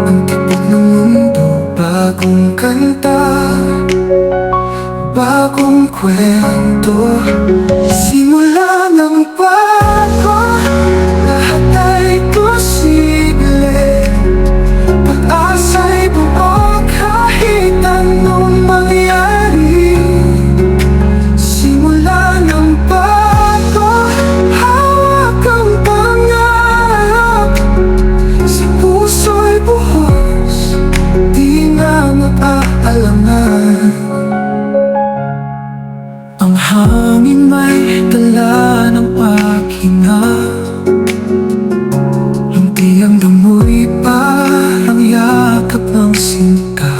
ang tibok ng mundo. Bagong kanta, bagong kwento. Simula ng bago, lahat ay posible. Pag-asa'y buo kahit anong mangyari. Simula ng bago, hawak ang pangarap. Sa puso'y buhos, di na mag-aalangan. Ang hangin may dala ng paghinga. Lumpiang damoy parang yakap ng sinta.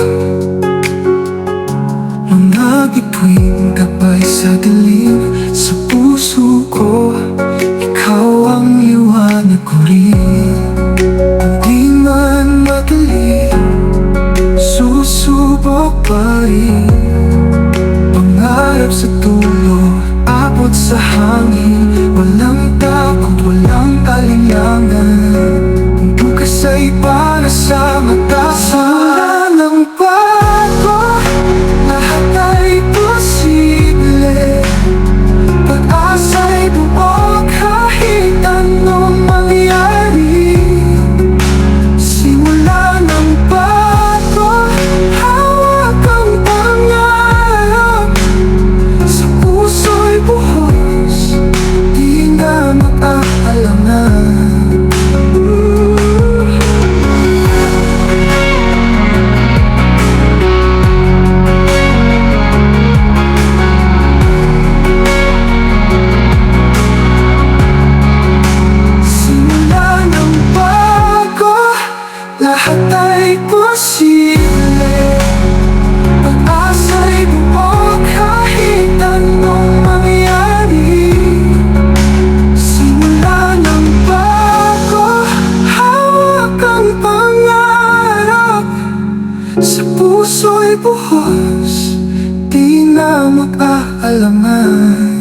Mga bituin gabay sa dilim. Sa puso ko, ikaw ang liwanag ko rin. Kung di man madali, susubok pa rin. Pangarap sa dulo, abot sa hangin. Walang takot, walang alinlangan. Ang bukas ay para sa mata. Simula ng bago, lahat ay posible. Pag-asa'y buo kahit anong mangyari. Simula ng bago, hawak ang pangarap. Sa puso'y buhos, di na mag-aalangan. Simula ng bago, lahat ay posible. Pag-asa'y buo kahit anong mangyari. Simula ng bago, hawak ang pangarap. Sa puso'y buhos, di na mag-aalangan.